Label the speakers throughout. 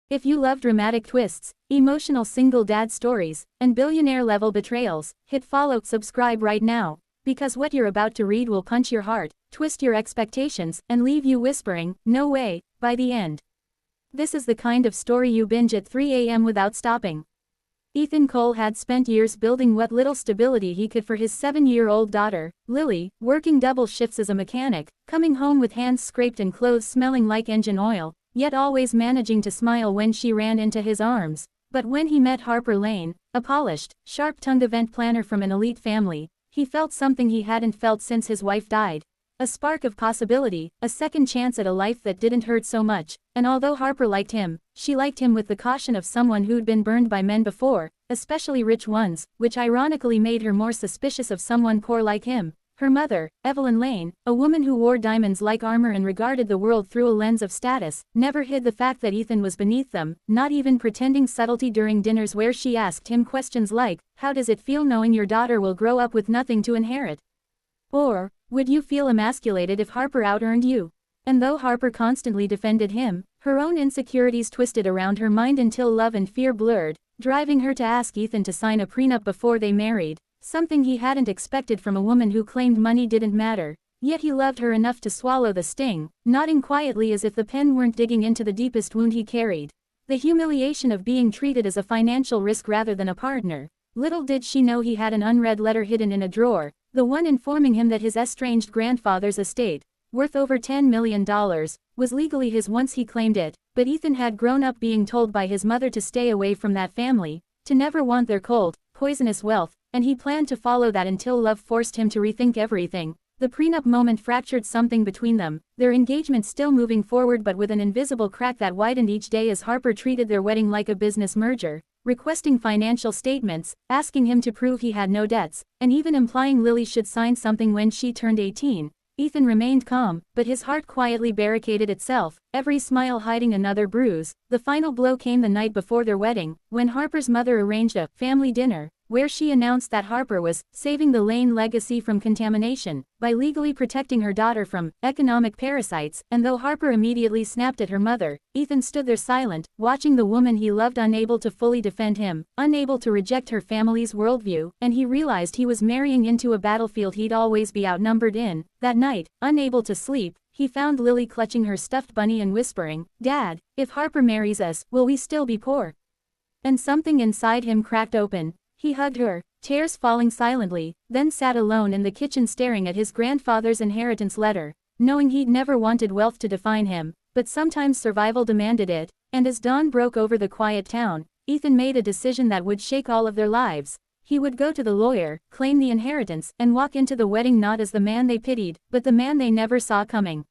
Speaker 1: If you love dramatic twists, emotional single dad stories, and billionaire-level betrayals, hit follow, subscribe right now, because what you're about to read will punch your heart, twist your expectations, and leave you whispering, "No way," by the end. This is the kind of story you binge at 3 a.m. without stopping. Ethan Cole had spent years building what little stability he could for his 7-year-old daughter, Lily, working double shifts as a mechanic, coming home with hands scraped and clothes smelling like engine oil, yet always managing to smile when she ran into his arms. But when he met Harper Lane, a polished, sharp-tongued event planner from an elite family, he felt something he hadn't felt since his wife died. A spark of possibility, a second chance at a life that didn't hurt so much, and although Harper liked him, she liked him with the caution of someone who'd been burned by men before, especially rich ones, which ironically made her more suspicious of someone poor like him. Her mother, Evelyn Lane, a woman who wore diamonds like armor and regarded the world through a lens of status, never hid the fact that Ethan was beneath them, not even pretending subtlety during dinners where she asked him questions like, "How does it feel knowing your daughter will grow up with nothing to inherit?" Or, "Would you feel emasculated if Harper out-earned you?" And though Harper constantly defended him, her own insecurities twisted around her mind until love and fear blurred, driving her to ask Ethan to sign a prenup before they married. Something he hadn't expected from a woman who claimed money didn't matter, yet he loved her enough to swallow the sting, nodding quietly as if the pen weren't digging into the deepest wound he carried. The humiliation of being treated as a financial risk rather than a partner. Little did she know he had an unread letter hidden in a drawer, the one informing him that his estranged grandfather's estate, worth over $10 million, was legally his once he claimed it, but Ethan had grown up being told by his mother to stay away from that family, to never want their cold, poisonous wealth, and he planned to follow that until love forced him to rethink everything. The prenup moment fractured something between them, their engagement still moving forward but with an invisible crack that widened each day as Harper treated their wedding like a business merger, requesting financial statements, asking him to prove he had no debts, and even implying Lily should sign something when she turned 18. Ethan remained calm, but his heart quietly barricaded itself, every smile hiding another bruise. The final blow came the night before their wedding, when Harper's mother arranged a family dinner, where she announced that Harper was saving the Lane legacy from contamination by legally protecting her daughter from economic parasites, and though Harper immediately snapped at her mother, Ethan stood there silent, watching the woman he loved, unable to fully defend him, unable to reject her family's worldview, and he realized he was marrying into a battlefield he'd always be outnumbered in. That night, unable to sleep, he found Lily clutching her stuffed bunny and whispering, "Dad, if Harper marries us, will we still be poor?" And something inside him cracked open. He hugged her, tears falling silently, then sat alone in the kitchen staring at his grandfather's inheritance letter, knowing he'd never wanted wealth to define him, but sometimes survival demanded it. And as dawn broke over the quiet town, Ethan made a decision that would shake all of their lives. He would go to the lawyer, claim the inheritance, and walk into the wedding not as the man they pitied, but the man they never saw coming.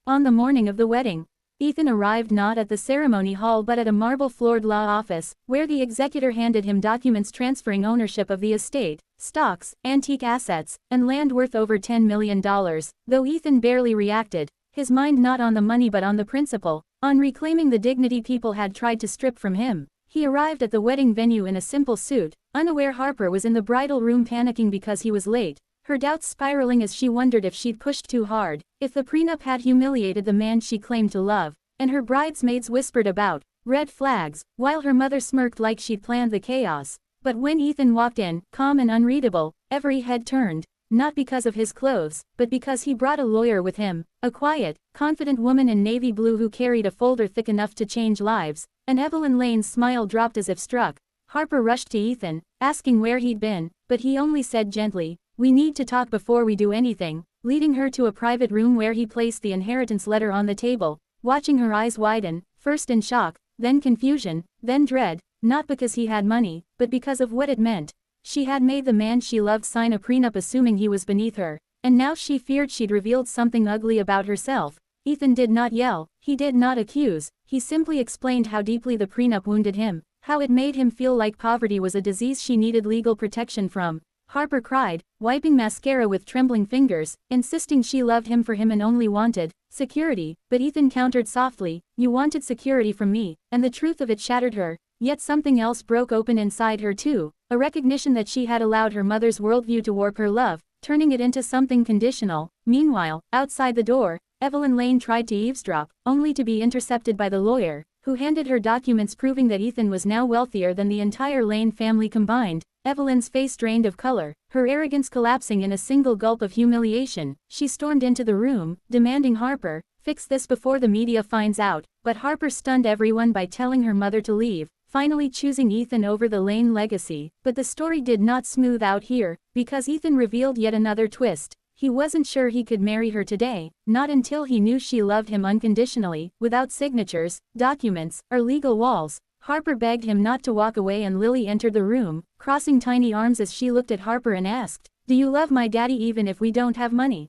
Speaker 1: On the morning of the wedding, Ethan arrived not at the ceremony hall but at a marble-floored law office, where the executor handed him documents transferring ownership of the estate, stocks, antique assets, and land worth over $10 million, though Ethan barely reacted, his mind not on the money but on the principle, on reclaiming the dignity people had tried to strip from him. He arrived at the wedding venue in a simple suit, unaware Harper was in the bridal room panicking because he was late, her doubts spiraling as she wondered if she'd pushed too hard, if the prenup had humiliated the man she claimed to love, and her bridesmaids whispered about red flags, while her mother smirked like she'd planned the chaos. But when Ethan walked in, calm and unreadable, every head turned, not because of his clothes, but because he brought a lawyer with him, a quiet, confident woman in navy blue who carried a folder thick enough to change lives, and Evelyn Lane's smile dropped as if struck. Harper rushed to Ethan, asking where he'd been, but he only said gently, "We need to talk before we do anything," leading her to a private room where he placed the inheritance letter on the table, watching her eyes widen, first in shock, then confusion, then dread, not because he had money, but because of what it meant. She had made the man she loved sign a prenup assuming he was beneath her, and now she feared she'd revealed something ugly about herself. Ethan did not yell, he did not accuse, he simply explained how deeply the prenup wounded him, how it made him feel like poverty was a disease she needed legal protection from. Harper cried, wiping mascara with trembling fingers, insisting she loved him for him and only wanted security, but Ethan countered softly, "You wanted security from me," and the truth of it shattered her. Yet something else broke open inside her too, a recognition that she had allowed her mother's worldview to warp her love, turning it into something conditional. Meanwhile, outside the door, Evelyn Lane tried to eavesdrop, only to be intercepted by the lawyer, who handed her documents proving that Ethan was now wealthier than the entire Lane family combined. Evelyn's face drained of color, her arrogance collapsing in a single gulp of humiliation. She stormed into the room, demanding Harper, "Fix this before the media finds out," but Harper stunned everyone by telling her mother to leave, finally choosing Ethan over the Lane legacy. But the story did not smooth out here, because Ethan revealed yet another twist. He wasn't sure he could marry her today, not until he knew she loved him unconditionally, without signatures, documents, or legal walls. Harper begged him not to walk away, and Lily entered the room, crossing tiny arms as she looked at Harper and asked, "Do you love my daddy even if we don't have money?"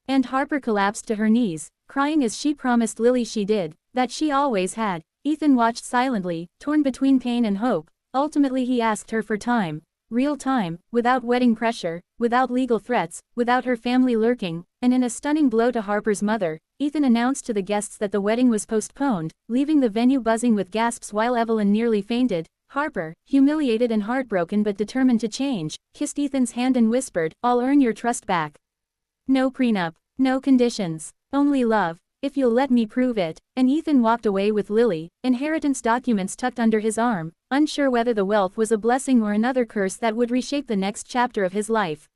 Speaker 1: And Harper collapsed to her knees, crying as she promised Lily she did, that she always had. Ethan watched silently, torn between pain and hope. Ultimately he asked her for time. Real time, without wedding pressure, without legal threats, without her family lurking, and in a stunning blow to Harper's mother, Ethan announced to the guests that the wedding was postponed, leaving the venue buzzing with gasps while Evelyn nearly fainted. Harper, humiliated and heartbroken but determined to change, kissed Ethan's hand and whispered, "I'll earn your trust back. No prenup, no conditions, only love, if you'll let me prove it." And Ethan walked away with Lily, inheritance documents tucked under his arm, unsure whether the wealth was a blessing or another curse that would reshape the next chapter of his life.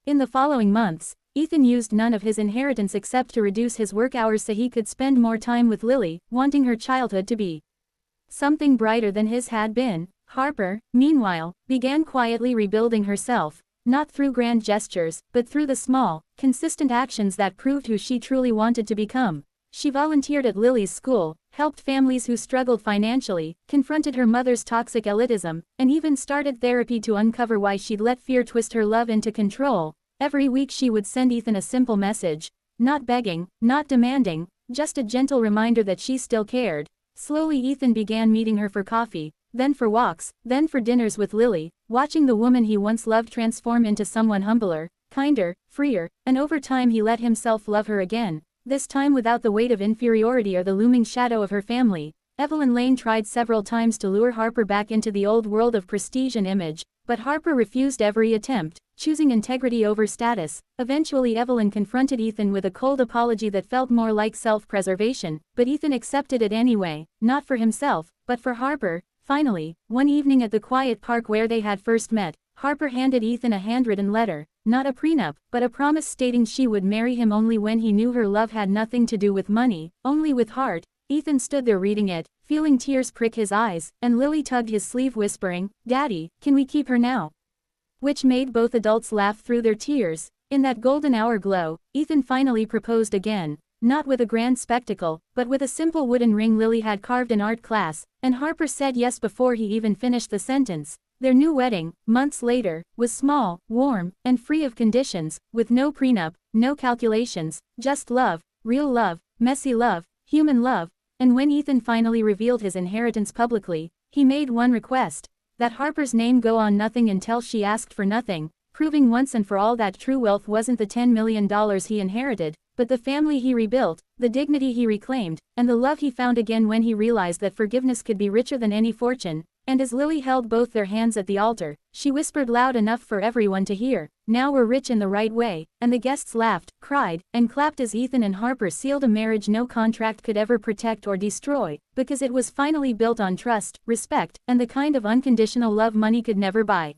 Speaker 1: In the following months, Ethan used none of his inheritance except to reduce his work hours so he could spend more time with Lily, wanting her childhood to be something brighter than his had been. Harper, meanwhile, began quietly rebuilding herself, not through grand gestures, but through the small, consistent actions that proved who she truly wanted to become. She volunteered at Lily's school, helped families who struggled financially, confronted her mother's toxic elitism, and even started therapy to uncover why she'd let fear twist her love into control. Every week she would send Ethan a simple message, not begging, not demanding, just a gentle reminder that she still cared. Slowly Ethan began meeting her for coffee, then for walks, then for dinners with Lily, watching the woman he once loved transform into someone humbler, kinder, freer, and over time he let himself love her again, this time without the weight of inferiority or the looming shadow of her family. Evelyn Lane tried several times to lure Harper back into the old world of prestige and image, but Harper refused every attempt, choosing integrity over status. Eventually Evelyn confronted Ethan with a cold apology that felt more like self-preservation, but Ethan accepted it anyway, not for himself, but for Harper. Finally, one evening at the quiet park where they had first met, Harper handed Ethan a handwritten letter, not a prenup, but a promise stating she would marry him only when he knew her love had nothing to do with money, only with heart. Ethan stood there reading it, feeling tears prick his eyes, and Lily tugged his sleeve whispering, "Daddy, can we keep her now?" Which made both adults laugh through their tears. In that golden hour glow, Ethan finally proposed again, not with a grand spectacle, but with a simple wooden ring Lily had carved in art class, and Harper said yes before he even finished the sentence. Their new wedding, months later, was small, warm, and free of conditions, with no prenup, no calculations, just love, real love, messy love, human love. And when Ethan finally revealed his inheritance publicly, he made one request, that Harper's name go on nothing until she asked for nothing, proving once and for all that true wealth wasn't the $10 million he inherited, but the family he rebuilt, the dignity he reclaimed, and the love he found again when he realized that forgiveness could be richer than any fortune. And as Lily held both their hands at the altar, she whispered loud enough for everyone to hear, "Now we're rich in the right way," and the guests laughed, cried, and clapped as Ethan and Harper sealed a marriage no contract could ever protect or destroy, because it was finally built on trust, respect, and the kind of unconditional love money could never buy.